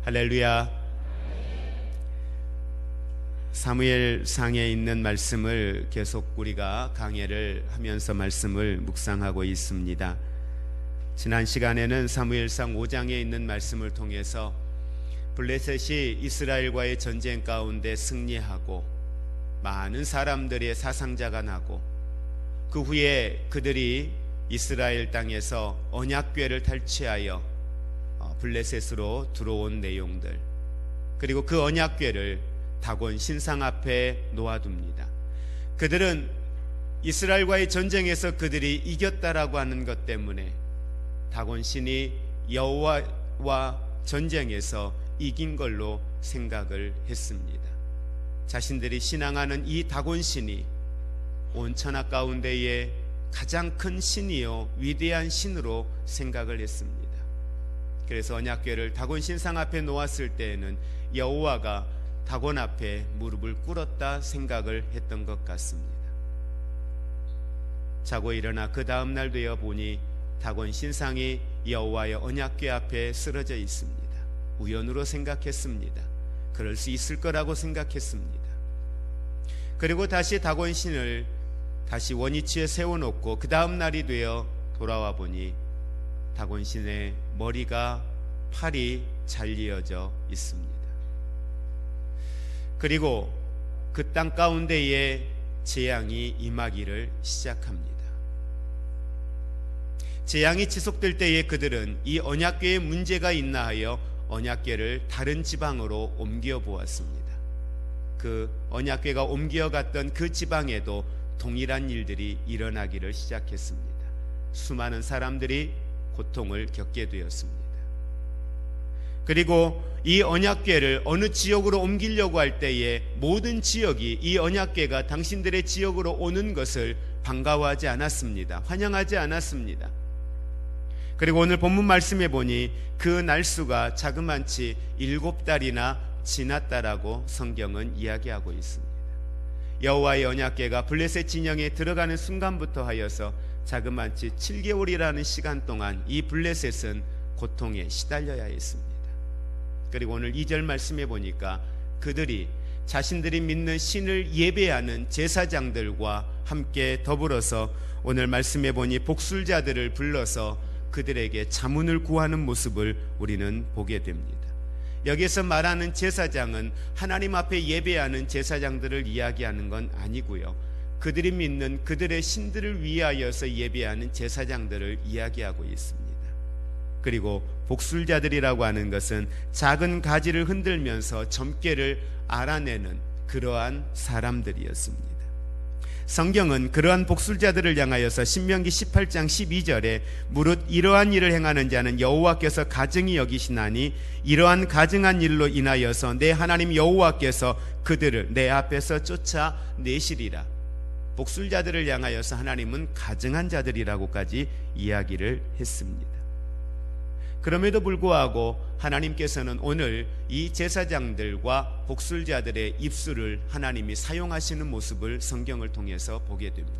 할렐루야. 사무엘상에 있는 말씀을 계속 우리가 강해를 하면서 말씀을 묵상하고 있습니다. 지난 시간에는 사무엘상 5장에 있는 말씀을 통해서 블레셋이 이스라엘과의 전쟁 가운데 승리하고 많은 사람들의 사상자가 나고 그 후에 그들이 이스라엘 땅에서 언약궤를 탈취하여 블레셋으로 들어온 내용들, 그리고 그 언약궤를 다곤 신상 앞에 놓아둡니다. 그들은 이스라엘과의 전쟁에서 그들이 이겼다라고 하는 것 때문에 다곤 신이 여호와와 전쟁에서 이긴 걸로 생각을 했습니다. 자신들이 신앙하는 이 다곤 신이 온 천하 가운데에 가장 큰 신이요 위대한 신으로 생각을 했습니다. 그래서 언약궤를 다곤 신상 앞에 놓았을 때에는 여호와가 다곤 앞에 무릎을 꿇었다 생각을 했던 것 같습니다. 자고 일어나 그 다음 날 되어 보니 다곤 신상이 여호와의 언약궤 앞에 쓰러져 있습니다. 우연으로 생각했습니다. 그럴 수 있을 거라고 생각했습니다. 그리고 다시 다곤 신을 다시 원위치에 세워놓고 그 다음 날이 되어 돌아와 보니 다곤 신의 머리가 팔이 잘리어져 있습니다. 그리고 그 땅 가운데에 재앙이 임하기를 시작합니다. 재앙이 지속될 때에 그들은 이 언약궤에 문제가 있나 하여 언약궤를 다른 지방으로 옮겨 보았습니다. 그 언약궤가 옮겨갔던 그 지방에도 동일한 일들이 일어나기를 시작했습니다. 수많은 사람들이 고통을 겪게 되었습니다. 그리고 이 언약궤를 어느 지역으로 옮기려고 할 때에 모든 지역이 이 언약궤가 당신들의 지역으로 오는 것을 반가워하지 않았습니다. 환영하지 않았습니다. 그리고 오늘 본문 말씀에 보니 그 날수가 자그만치 7달이나 지났다라고 성경은 이야기하고 있습니다. 여호와의 언약궤가 블레셋 진영에 들어가는 순간부터 하여서 자그만치 7개월이라는 시간 동안 이 블레셋은 고통에 시달려야 했습니다. 그리고 오늘 2절 말씀에 보니까 그들이 자신들이 믿는 신을 예배하는 제사장들과 함께 더불어서 오늘 말씀에 보니 복술자들을 불러서 그들에게 자문을 구하는 모습을 우리는 보게 됩니다. 여기서 말하는 제사장은 하나님 앞에 예배하는 제사장들을 이야기하는 건 아니고요, 그들이 믿는 그들의 신들을 위하여서 예배하는 제사장들을 이야기하고 있습니다. 그리고 복술자들이라고 하는 것은 작은 가지를 흔들면서 점괘를 알아내는 그러한 사람들이었습니다. 성경은 그러한 복술자들을 향하여서 신명기 18장 12절에 무릇 이러한 일을 행하는 자는 여호와께서 가증히 여기시나니 이러한 가증한 일로 인하여서 내 하나님 여호와께서 그들을 내 앞에서 쫓아내시리라. 복술자들을 향하여서 하나님은 가증한 자들이라고까지 이야기를 했습니다. 그럼에도 불구하고 하나님께서는 오늘 이 제사장들과 복술자들의 입술을 하나님이 사용하시는 모습을 성경을 통해서 보게 됩니다.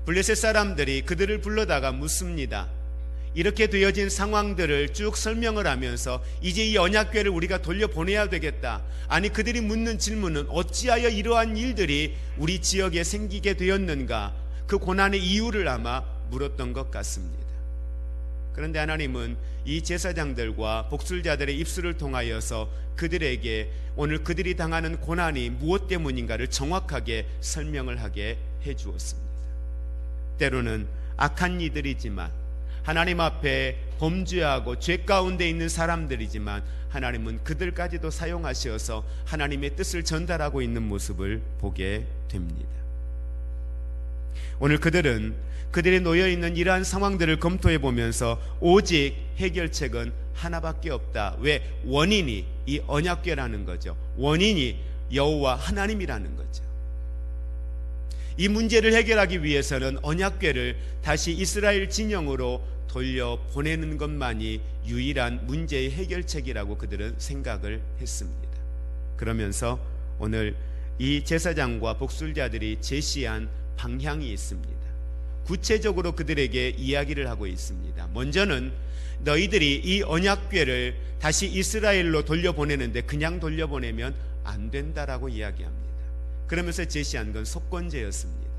블레셋 사람들이 그들을 불러다가 묻습니다. 이렇게 되어진 상황들을 쭉 설명을 하면서 이제 이 언약궤를 우리가 돌려보내야 되겠다. 아니, 그들이 묻는 질문은 어찌하여 이러한 일들이 우리 지역에 생기게 되었는가, 그 고난의 이유를 아마 물었던 것 같습니다. 그런데 하나님은 이 제사장들과 복술자들의 입술을 통하여서 그들에게 오늘 그들이 당하는 고난이 무엇 때문인가를 정확하게 설명을 하게 해주었습니다. 때로는 악한 이들이지만, 하나님 앞에 범죄하고 죄 가운데 있는 사람들이지만 하나님은 그들까지도 사용하셔서 하나님의 뜻을 전달하고 있는 모습을 보게 됩니다. 오늘 그들이 놓여있는 이러한 상황들을 검토해 보면서 오직 해결책은 하나밖에 없다. 왜? 원인이 이 언약궤라는 거죠. 원인이 여호와 하나님이라는 거죠. 이 문제를 해결하기 위해서는 언약궤를 다시 이스라엘 진영으로 돌려보내는 것만이 유일한 문제의 해결책이라고 그들은 생각을 했습니다. 그러면서 오늘 이 제사장과 복술자들이 제시한 방향이 있습니다. 구체적으로 그들에게 이야기를 하고 있습니다. 먼저는 너희들이 이 언약궤를 다시 이스라엘로 돌려보내는데 그냥 돌려보내면 안 된다라고 이야기합니다. 그러면서 제시한 건 속건제였습니다.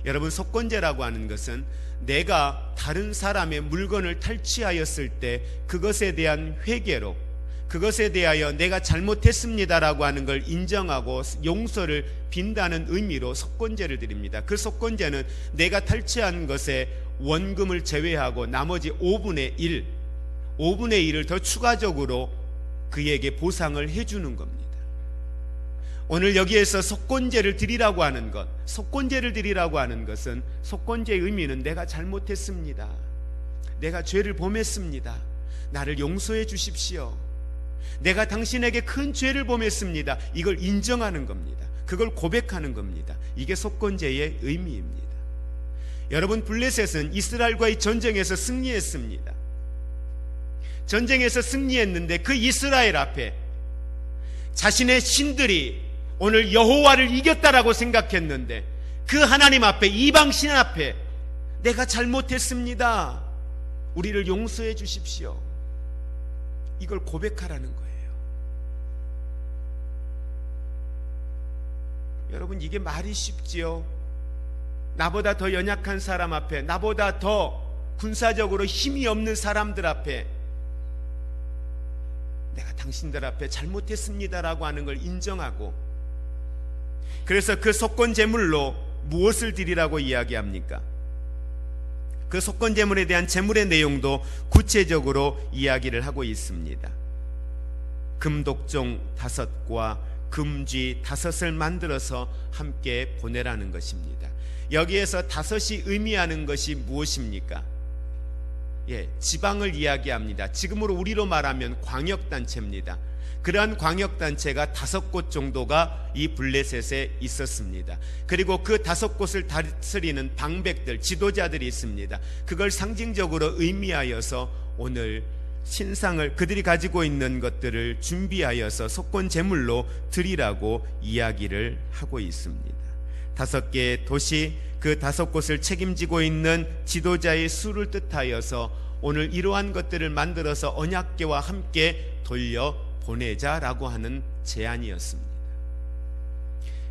여러분, 속건제라고 하는 것은 내가 다른 사람의 물건을 탈취하였을 때 그것에 대한 회개로, 그것에 대하여 내가 잘못했습니다라고 하는 걸 인정하고 용서를 빈다는 의미로 속건제를 드립니다. 그 속건제는 내가 탈취한 것에 원금을 제외하고 나머지 5분의 1을 더 추가적으로 그에게 보상을 해주는 겁니다. 오늘 여기에서 속건제를 드리라고 하는 것, 속건제를 드리라고 하는 것은, 속건제의 의미는 내가 잘못했습니다, 내가 죄를 범했습니다, 나를 용서해 주십시오, 내가 당신에게 큰 죄를 범했습니다, 이걸 인정하는 겁니다. 그걸 고백하는 겁니다. 이게 속건제의 의미입니다. 여러분, 블레셋은 이스라엘과의 전쟁에서 승리했습니다. 전쟁에서 승리했는데 그 이스라엘 앞에 자신의 신들이 오늘 여호와를 이겼다라고 생각했는데 그 하나님 앞에, 이방 신 앞에 내가 잘못했습니다, 우리를 용서해 주십시오, 이걸 고백하라는 거예요. 여러분, 이게 말이 쉽지요? 나보다 더 연약한 사람 앞에, 나보다 더 군사적으로 힘이 없는 사람들 앞에 내가 당신들 앞에 잘못했습니다라고 하는 걸 인정하고, 그래서 그 속건제물로 무엇을 드리라고 이야기합니까? 그 속건제물에 대한 제물의 내용도 구체적으로 이야기를 하고 있습니다. 금독종 5과 금쥐 5을 만들어서 함께 보내라는 것입니다. 여기에서 5이 의미하는 것이 무엇입니까? 지방을 이야기합니다. 지금으로 우리로 말하면 광역단체입니다. 그러한 광역단체가 5곳 정도가 이 블레셋에 있었습니다. 그리고 그 5곳을 다스리는 방백들, 지도자들이 있습니다. 그걸 상징적으로 의미하여서 오늘 신상을, 그들이 가지고 있는 것들을 준비하여서 속건제물로 드리라고 이야기를 하고 있습니다. 5개의 도시, 그 5곳을 책임지고 있는 지도자의 수를 뜻하여서 오늘 이러한 것들을 만들어서 언약궤와 함께 돌려보내자라고 하는 제안이었습니다.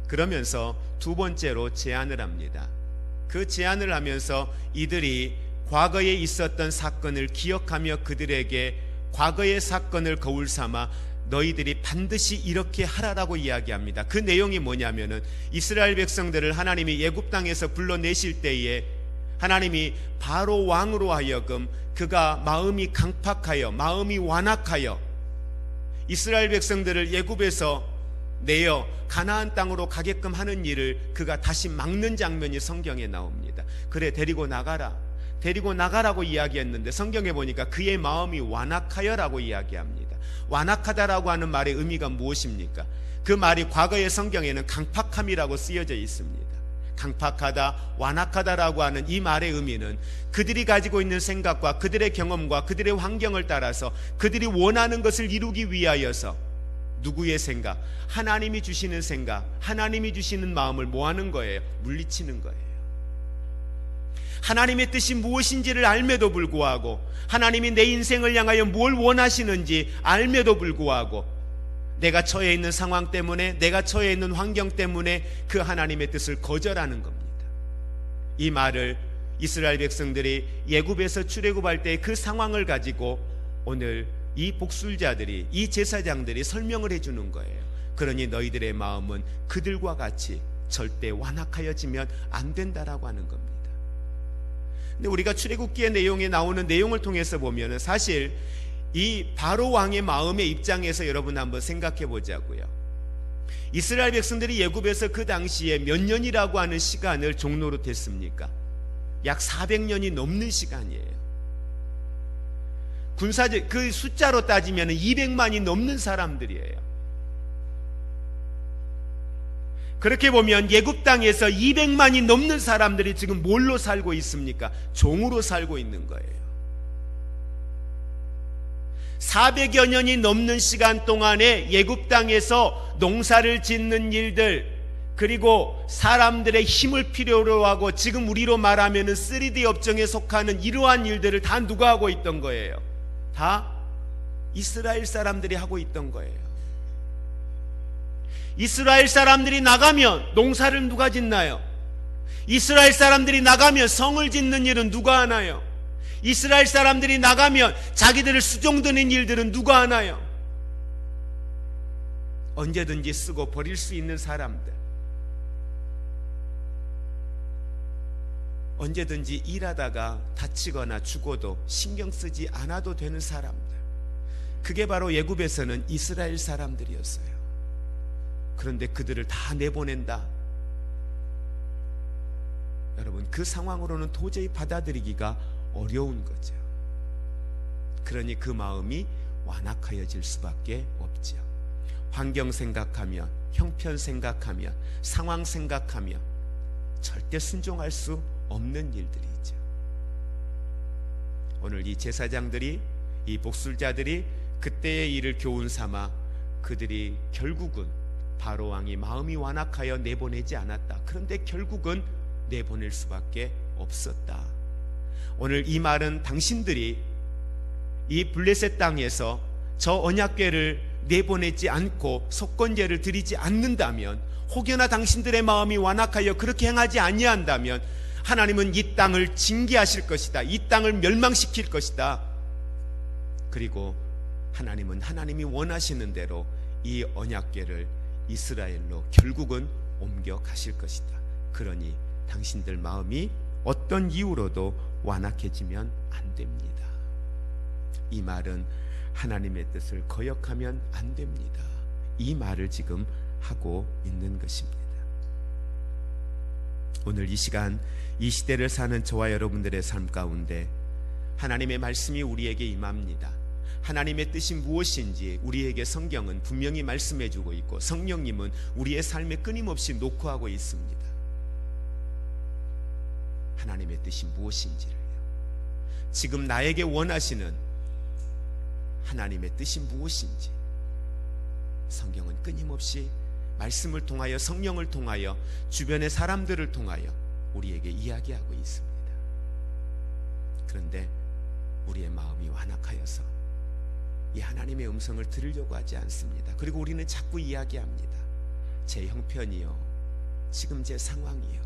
그러면서 두 번째로 제안을 합니다. 그 제안을 하면서 이들이 과거에 있었던 사건을 기억하며 그들에게 과거의 사건을 거울 삼아 너희들이 반드시 이렇게 하라라고 이야기합니다. 그 내용이 뭐냐면은 이스라엘 백성들을 하나님이 애굽 땅에서 불러내실 때에 하나님이 바로 왕으로 하여금 그가 마음이 강팍하여, 마음이 완악하여 이스라엘 백성들을 애굽에서 내어 가나안 땅으로 가게끔 하는 일을 그가 다시 막는 장면이 성경에 나옵니다. 그래, 데리고 나가라고 이야기했는데 성경에 보니까 그의 마음이 완악하여라고 이야기합니다. 완악하다라고 하는 말의 의미가 무엇입니까? 그 말이 과거의 성경에는 강팍함이라고 쓰여져 있습니다. 강팍하다, 완악하다라고 하는 이 말의 의미는 그들이 가지고 있는 생각과 그들의 경험과 그들의 환경을 따라서 그들이 원하는 것을 이루기 위하여서 누구의 생각? 하나님이 주시는 생각, 하나님이 주시는 마음을 뭐 하는 거예요? 물리치는 거예요. 하나님의 뜻이 무엇인지를 알매도 불구하고, 하나님이 내 인생을 향하여 뭘 원하시는지 알매도 불구하고 내가 처해 있는 상황 때문에, 내가 처해 있는 환경 때문에 그 하나님의 뜻을 거절하는 겁니다. 이 말을 이스라엘 백성들이 애굽에서 출애굽할 때 그 상황을 가지고 오늘 이 복술자들이, 이 제사장들이 설명을 해주는 거예요. 그러니 너희들의 마음은 그들과 같이 절대 완악하여지면 안 된다라고 하는 겁니다. 근데 우리가 출애굽기의 내용에 나오는 내용을 통해서 보면은 사실 이 바로 왕의 마음의 입장에서 여러분 한번 생각해 보자고요. 이스라엘 백성들이 애굽에서 그 당시에 몇 년이라고 하는 시간을 종노릇 했습니까? 약 400년이 넘는 시간이에요. 군사적 그 숫자로 따지면 200만이 넘는 사람들이에요. 그렇게 보면 애굽 땅에서 200만이 넘는 사람들이 지금 뭘로 살고 있습니까? 종으로 살고 있는 거예요. 400여 년이 넘는 시간 동안에 애굽 땅에서 농사를 짓는 일들, 그리고 사람들의 힘을 필요로 하고 지금 우리로 말하면은 3D 업종에 속하는 이러한 일들을 다 누가 하고 있던 거예요? 다 이스라엘 사람들이 하고 있던 거예요. 이스라엘 사람들이 나가면 농사를 누가 짓나요? 이스라엘 사람들이 나가면 성을 짓는 일은 누가 하나요? 이스라엘 사람들이 나가면 자기들을 수종드는 일들은 누가 하나요? 언제든지 쓰고 버릴 수 있는 사람들, 언제든지 일하다가 다치거나 죽어도 신경 쓰지 않아도 되는 사람들, 그게 바로 애굽에서는 이스라엘 사람들이었어요. 그런데 그들을 다 내보낸다. 여러분, 그 상황으로는 도저히 받아들이기가 어려운 거죠. 그러니 그 마음이 완악하여질 수밖에 없죠. 환경 생각하면, 형편 생각하면, 상황 생각하면 절대 순종할 수 없는 일들이죠. 오늘 이 제사장들이, 이 복술자들이 그때의 일을 교훈 삼아 그들이 결국은 바로 왕이 마음이 완악하여 내보내지 않았다. 그런데 결국은 내보낼 수밖에 없었다. 오늘 이 말은 당신들이 이 블레셋 땅에서 저 언약궤를 내보내지 않고 속건제를 드리지 않는다면, 혹여나 당신들의 마음이 완악하여 그렇게 행하지 아니한다면 하나님은 이 땅을 징계하실 것이다. 이 땅을 멸망시킬 것이다. 그리고 하나님은 하나님이 원하시는 대로 이 언약궤를 이스라엘로 결국은 옮겨가실 것이다. 그러니 당신들 마음이 어떤 이유로도 완악해지면 안 됩니다. 이 말은 하나님의 뜻을 거역하면 안 됩니다. 이 말을 지금 하고 있는 것입니다. 오늘 이 시간, 이 시대를 사는 저와 여러분들의 삶 가운데 하나님의 말씀이 우리에게 임합니다. 하나님의 뜻이 무엇인지 우리에게 성경은 분명히 말씀해주고 있고, 성령님은 우리의 삶에 끊임없이 녹화하고 있습니다. 하나님의 뜻이 무엇인지를요. 지금 나에게 원하시는 하나님의 뜻이 무엇인지 성경은 끊임없이 말씀을 통하여, 성령을 통하여, 주변의 사람들을 통하여 우리에게 이야기하고 있습니다. 그런데 우리의 마음이 완악하여서 이 하나님의 음성을 들으려고 하지 않습니다. 그리고 우리는 자꾸 이야기합니다. 제 형편이요, 지금 제 상황이요.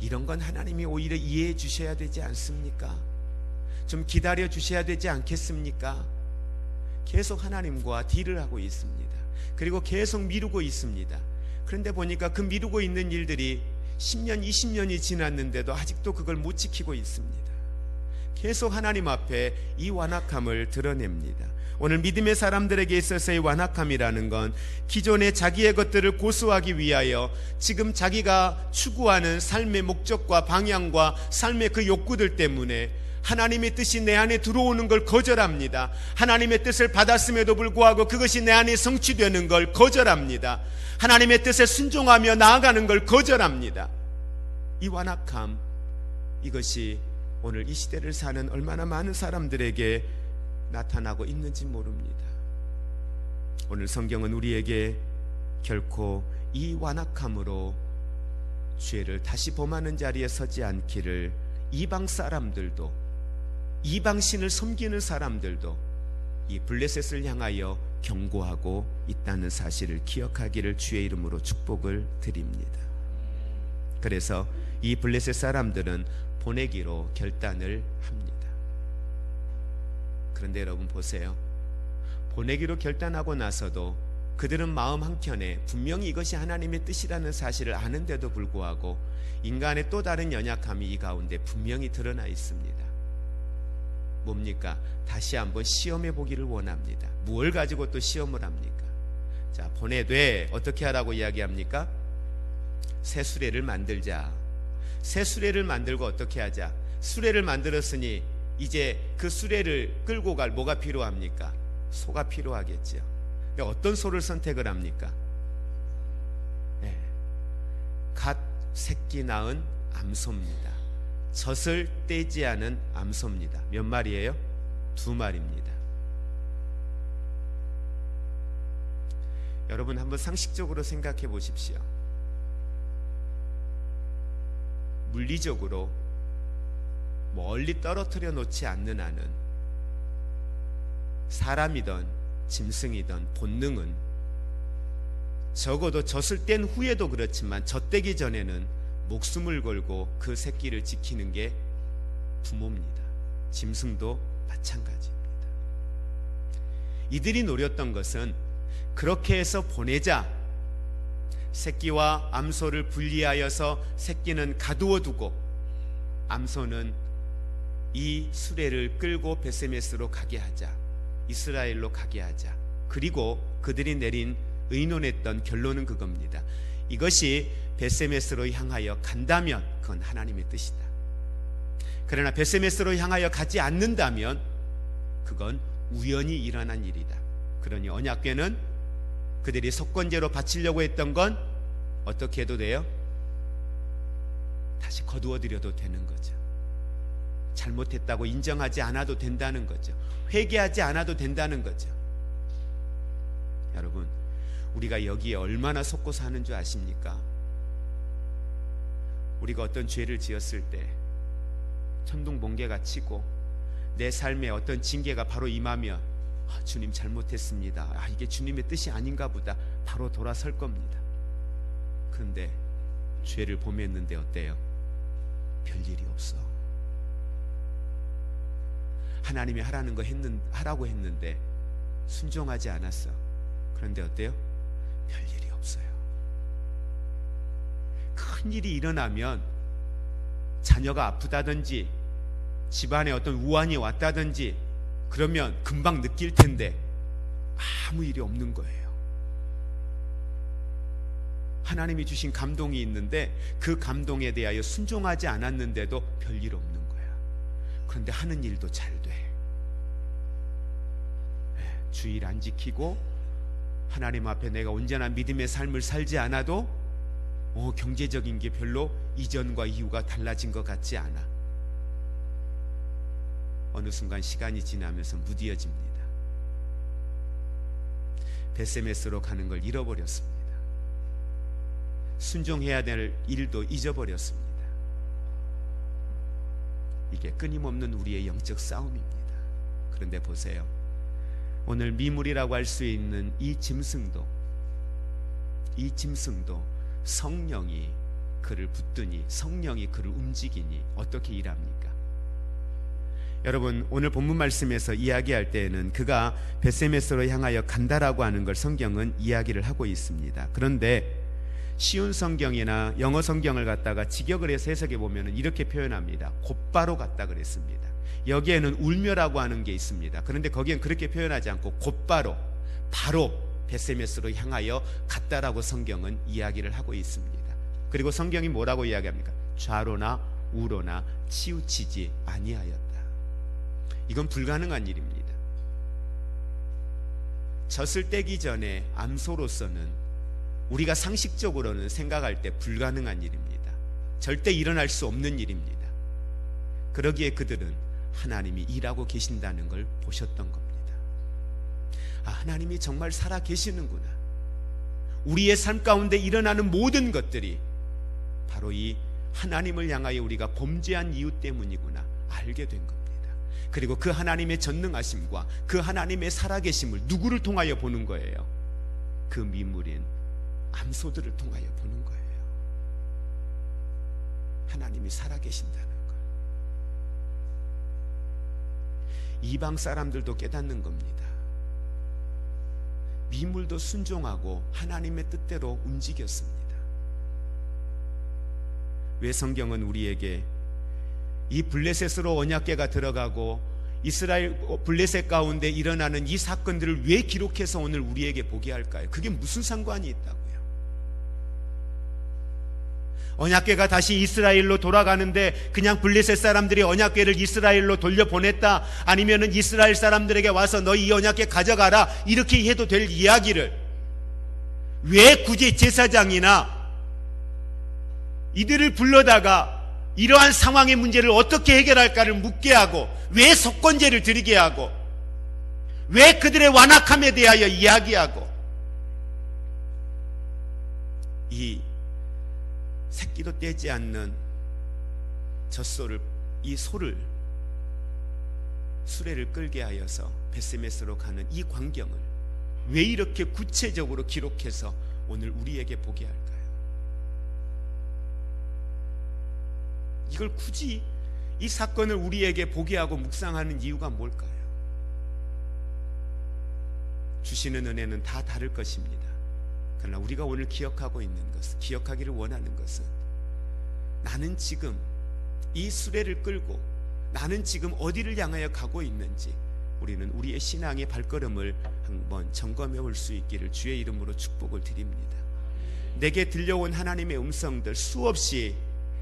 이런 건 하나님이 오히려 이해해 주셔야 되지 않습니까? 좀 기다려 주셔야 되지 않겠습니까? 계속 하나님과 딜을 하고 있습니다. 그리고 계속 미루고 있습니다. 그런데 보니까 그 미루고 있는 일들이 10년, 20년이 지났는데도 아직도 그걸 못 지키고 있습니다. 계속 하나님 앞에 이 완악함을 드러냅니다. 오늘 믿음의 사람들에게 있어서의 완악함이라는 건 기존의 자기의 것들을 고수하기 위하여 지금 자기가 추구하는 삶의 목적과 방향과 삶의 그 욕구들 때문에 하나님의 뜻이 내 안에 들어오는 걸 거절합니다. 하나님의 뜻을 받았음에도 불구하고 그것이 내 안에 성취되는 걸 거절합니다. 하나님의 뜻에 순종하며 나아가는 걸 거절합니다. 이 완악함, 이것이 오늘 이 시대를 사는 얼마나 많은 사람들에게 나타나고 있는지 모릅니다. 오늘 성경은 우리에게 결코 이 완악함으로 죄를 다시 범하는 자리에 서지 않기를 이방 사람들도, 이방신을 섬기는 사람들도 이 블레셋을 향하여 경고하고 있다는 사실을 기억하기를 주의 이름으로 축복을 드립니다. 그래서 이 블레셋 사람들은 보내기로 결단을 합니다. 그런데 여러분 보세요. 보내기로 결단하고 나서도 그들은 마음 한켠에 분명히 이것이 하나님의 뜻이라는 사실을 아는데도 불구하고 인간의 또 다른 연약함이 이 가운데 분명히 드러나 있습니다. 뭡니까? 다시 한번 시험해 보기를 원합니다. 무엇을 가지고 또 시험을 합니까? 자, 보내되 어떻게 하라고 이야기합니까? 새 수레를 만들자. 새 수레를 만들고 어떻게 하자? 수레를 만들었으니 이제 그 수레를 끌고 갈 뭐가 필요합니까? 소가 필요하겠죠. 근데 어떤 소를 선택을 합니까? 네. 갓 새끼 낳은 암소입니다. 젖을 떼지 않은 암소입니다. 몇 마리예요? 2마리입니다. 여러분 한번 상식적으로 생각해 보십시오. 물리적으로 멀리 떨어뜨려 놓지 않는 한은 사람이든 짐승이든 본능은 적어도 젖을 뗀 후에도 그렇지만 젖대기 전에는 목숨을 걸고 그 새끼를 지키는 게 부모입니다. 짐승도 마찬가지입니다. 이들이 노렸던 것은 그렇게 해서 보내자, 새끼와 암소를 분리하여서 새끼는 가두어 두고 암소는 이 수레를 끌고 베세메스로 가게 하자, 이스라엘로 가게 하자. 그리고 그들이 내린 의논했던 결론은 그겁니다. 이것이 베세메스로 향하여 간다면 그건 하나님의 뜻이다. 그러나 베세메스로 향하여 가지 않는다면 그건 우연히 일어난 일이다. 그러니 언약궤는 그들이 속건제로 바치려고 했던 건 어떻게 해도 돼요? 다시 거두어 드려도 되는 거죠. 잘못했다고 인정하지 않아도 된다는 거죠. 회개하지 않아도 된다는 거죠. 여러분, 우리가 여기에 얼마나 속고 사는 줄 아십니까? 우리가 어떤 죄를 지었을 때 천둥번개가 치고 내 삶에 어떤 징계가 바로 임하면 주님 잘못했습니다. 이게 주님의 뜻이 아닌가 보다. 바로 돌아설 겁니다. 그런데 죄를 범했는데 어때요? 별일이 없어. 하나님이 하라는 거 하라고 했는데 순종하지 않았어. 그런데 어때요? 별일이 없어요. 큰일이 일어나면 자녀가 아프다든지 집안에 어떤 우환이 왔다든지 그러면 금방 느낄 텐데 아무 일이 없는 거예요. 하나님이 주신 감동이 있는데 그 감동에 대하여 순종하지 않았는데도 별일 없는 거야. 그런데 하는 일도 잘 돼. 주일 안 지키고 하나님 앞에 내가 온전한 믿음의 삶을 살지 않아도 경제적인 게 별로 이전과 이후가 달라진 것 같지 않아. 어느 순간 시간이 지나면서 무뎌집니다. 베세메스로 가는 걸 잃어버렸습니다. 순종해야 될 일도 잊어버렸습니다. 이게 끊임없는 우리의 영적 싸움입니다. 그런데 보세요. 오늘 미물이라고 할 수 있는 이 짐승도 성령이 그를 붙드니, 성령이 그를 움직이니 어떻게 일합니까? 여러분, 오늘 본문 말씀에서 이야기할 때에는 그가 베세메스로 향하여 간다라고 하는 걸 성경은 이야기를 하고 있습니다. 그런데 쉬운 성경이나 영어 성경을 갖다가 직역을 해서 해석해 보면 이렇게 표현합니다. 곧바로 갔다 그랬습니다. 여기에는 울며라고 하는 게 있습니다. 그런데 거기엔 그렇게 표현하지 않고 곧바로, 바로 베세메스로 향하여 갔다라고 성경은 이야기를 하고 있습니다. 그리고 성경이 뭐라고 이야기합니까? 좌로나 우로나 치우치지 아니하였다. 이건 불가능한 일입니다. 젖을 떼기 전에 암소로서는 우리가 상식적으로는 생각할 때 불가능한 일입니다. 절대 일어날 수 없는 일입니다. 그러기에 그들은 하나님이 일하고 계신다는 걸 보셨던 겁니다. 하나님이 정말 살아 계시는구나. 우리의 삶 가운데 일어나는 모든 것들이 바로 이 하나님을 향하여 우리가 범죄한 이유 때문이구나 알게 된 겁니다. 그리고 그 하나님의 전능하심과 그 하나님의 살아계심을 누구를 통하여 보는 거예요? 그 미물인 암소들을 통하여 보는 거예요. 하나님이 살아계신다는 걸. 이방 사람들도 깨닫는 겁니다. 미물도 순종하고 하나님의 뜻대로 움직였습니다. 왜 성경은 우리에게 이 블레셋으로 언약궤가 들어가고 이스라엘 블레셋 가운데 일어나는 이 사건들을 왜 기록해서 오늘 우리에게 보게 할까요? 그게 무슨 상관이 있다고요? 언약궤가 다시 이스라엘로 돌아가는데 그냥 블레셋 사람들이 언약궤를 이스라엘로 돌려보냈다, 아니면은 이스라엘 사람들에게 와서 너희 이 언약궤 가져가라 이렇게 해도 될 이야기를 왜 굳이 제사장이나 이들을 불러다가 이러한 상황의 문제를 어떻게 해결할까를 묻게 하고, 왜 속건제를 드리게 하고, 왜 그들의 완악함에 대하여 이야기하고, 이 새끼도 떼지 않는 젖소를, 이 소를, 수레를 끌게 하여서 벳세메스로 가는 이 광경을 왜 이렇게 구체적으로 기록해서 오늘 우리에게 보게 할까요? 이걸 굳이 이 사건을 우리에게 보게 하고 묵상하는 이유가 뭘까요? 주시는 은혜는 다 다를 것입니다. 그러나 우리가 오늘 기억하고 있는 것은, 기억하기를 원하는 것은, 나는 지금 이 수레를 끌고 나는 지금 어디를 향하여 가고 있는지 우리는 우리의 신앙의 발걸음을 한번 점검해 볼 수 있기를 주의 이름으로 축복을 드립니다. 내게 들려온 하나님의 음성들, 수없이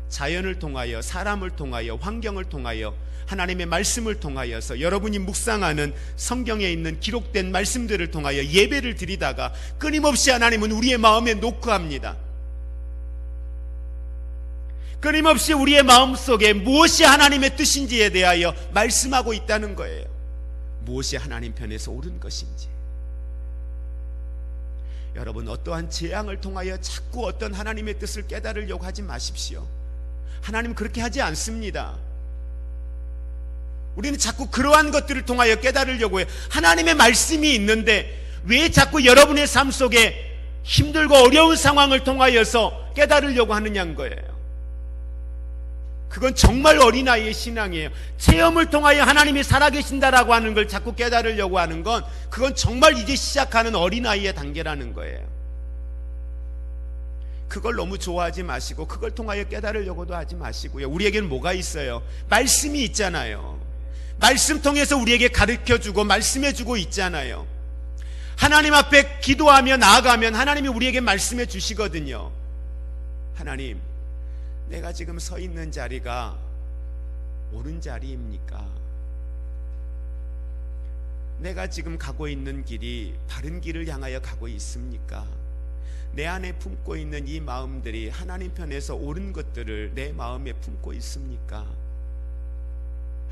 자연을 통하여, 사람을 통하여, 환경을 통하여, 하나님의 말씀을 통하여서 여러분이 묵상하는 성경에 있는 기록된 말씀들을 통하여 예배를 드리다가 끊임없이 하나님은 우리의 마음에 노크합니다. 끊임없이 우리의 마음속에 무엇이 하나님의 뜻인지에 대하여 말씀하고 있다는 거예요. 무엇이 하나님 편에서 옳은 것인지. 여러분, 어떠한 재앙을 통하여 자꾸 어떤 하나님의 뜻을 깨달으려고 하지 마십시오. 하나님 그렇게 하지 않습니다. 우리는 자꾸 그러한 것들을 통하여 깨달으려고 해요. 하나님의 말씀이 있는데 왜 자꾸 여러분의 삶 속에 힘들고 어려운 상황을 통하여서 깨달으려고 하느냐는 거예요. 그건 정말 어린아이의 신앙이에요. 체험을 통하여 하나님이 살아계신다라고 하는 걸 자꾸 깨달으려고 하는 건, 그건 정말 이제 시작하는 어린아이의 단계라는 거예요. 그걸 너무 좋아하지 마시고 그걸 통하여 깨달으려고도 하지 마시고요. 우리에게는 뭐가 있어요? 말씀이 있잖아요. 말씀 통해서 우리에게 가르쳐주고 말씀해주고 있잖아요. 하나님 앞에 기도하며 나아가면 하나님이 우리에게 말씀해 주시거든요. 하나님, 내가 지금 서 있는 자리가 옳은 자리입니까? 내가 지금 가고 있는 길이 바른 길을 향하여 가고 있습니까? 내 안에 품고 있는 이 마음들이 하나님 편에서 옳은 것들을 내 마음에 품고 있습니까?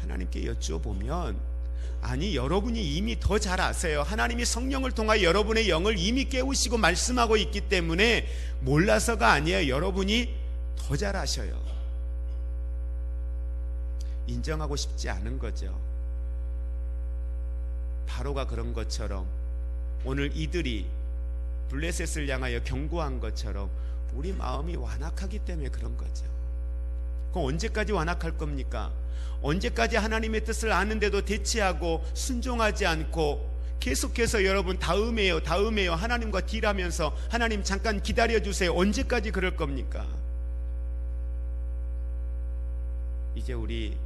하나님께 여쭈어보면, 아니, 여러분이 이미 더 잘 아세요. 하나님이 성령을 통하여 여러분의 영을 이미 깨우시고 말씀하고 있기 때문에 몰라서가 아니에요. 여러분이 더 잘 아셔요. 인정하고 싶지 않은 거죠. 바로가 그런 것처럼 오늘 이들이 블레셋을 향하여 경고한 것처럼 우리 마음이 완악하기 때문에 그런 거죠. 그럼 언제까지 완악할 겁니까? 언제까지 하나님의 뜻을 아는데도 대치하고 순종하지 않고 계속해서 여러분 다음에요 하나님과 딜하면서 하나님 잠깐 기다려주세요. 언제까지 그럴 겁니까? 이제 우리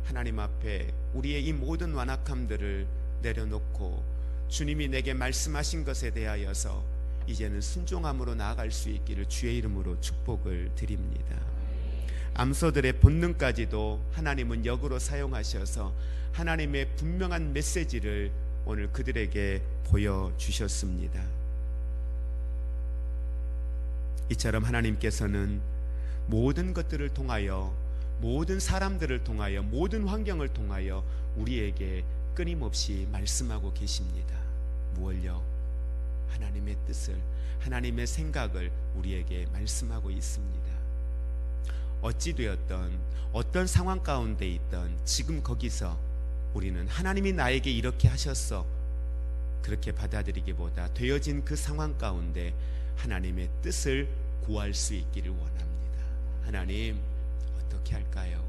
하나님 앞에 우리의 이 모든 완악함들을 내려놓고 주님이 내게 말씀하신 것에 대하여서 이제는 순종함으로 나아갈 수 있기를 주의 이름으로 축복을 드립니다. 암소들의 본능까지도 하나님은 역으로 사용하셔서 하나님의 분명한 메시지를 오늘 그들에게 보여주셨습니다. 이처럼 하나님께서는 모든 것들을 통하여, 모든 사람들을 통하여, 모든 환경을 통하여 우리에게 끊임없이 말씀하고 계십니다. 무엇요? 하나님의 뜻을, 하나님의 생각을 우리에게 말씀하고 있습니다. 어찌되었던 어떤 상황 가운데 있던 지금 거기서 우리는 하나님이 나에게 이렇게 하셨어 그렇게 받아들이기보다 되어진 그 상황 가운데 하나님의 뜻을 구할 수 있기를 원합니다. 하나님, 어떻게 할까요?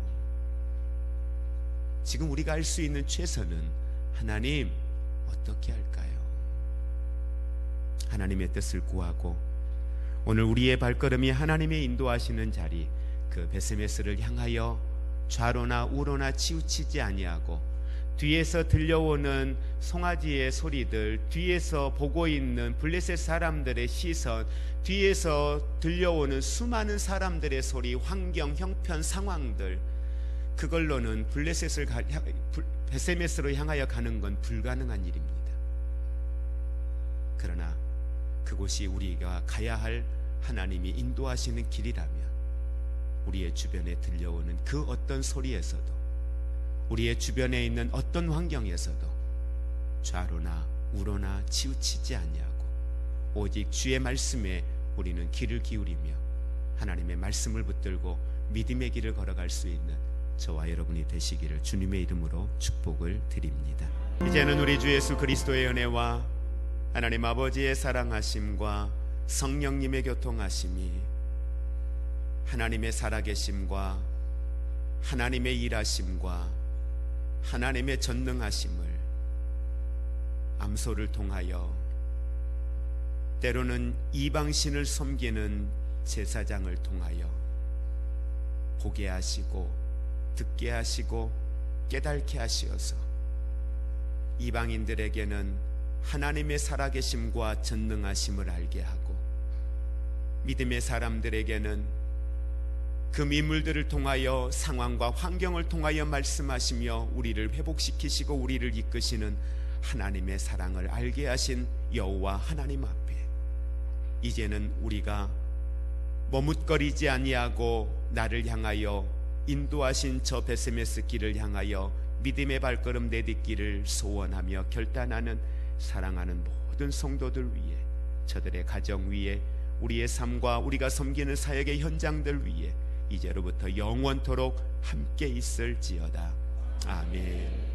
지금 우리가 할 수 있는 최선은 하나님, 어떻게 할까요? 하나님의 뜻을 구하고 오늘 우리의 발걸음이 하나님의 인도하시는 자리, 그 벳세메스를 향하여 좌로나 우로나 치우치지 아니하고 뒤에서 들려오는 송아지의 소리들, 뒤에서 보고 있는 블레셋 사람들의 시선, 뒤에서 들려오는 수많은 사람들의 소리, 환경, 형편, 상황들, 그걸로는 벳세메스로 향하여 가는 건 불가능한 일입니다. 그러나 그곳이 우리가 가야 할 하나님이 인도하시는 길이라면 우리의 주변에 들려오는 그 어떤 소리에서도, 우리의 주변에 있는 어떤 환경에서도 좌로나 우로나 치우치지 아니하고 오직 주의 말씀에 우리는 귀를 기울이며 하나님의 말씀을 붙들고 믿음의 길을 걸어갈 수 있는 저와 여러분이 되시기를 주님의 이름으로 축복을 드립니다. 이제는 우리 주 예수 그리스도의 은혜와 하나님 아버지의 사랑하심과 성령님의 교통하심이 하나님의 살아계심과 하나님의 일하심과 하나님의 전능하심을 암소를 통하여 때로는 이방신을 섬기는 제사장을 통하여 보게 하시고 듣게 하시고 깨닫게 하시어서 이방인들에게는 하나님의 살아계심과 전능하심을 알게 하고 믿음의 사람들에게는 그 민물들을 통하여 상황과 환경을 통하여 말씀하시며 우리를 회복시키시고 우리를 이끄시는 하나님의 사랑을 알게 하신 여호와 하나님 앞에 이제는 우리가 머뭇거리지 아니하고 나를 향하여 인도하신 저 베세메스 길을 향하여 믿음의 발걸음 내딛기를 소원하며 결단하는 사랑하는 모든 성도들 위해, 저들의 가정 위에, 우리의 삶과 우리가 섬기는 사역의 현장들 위에 이제로부터 영원토록 함께 있을지어다. 아멘.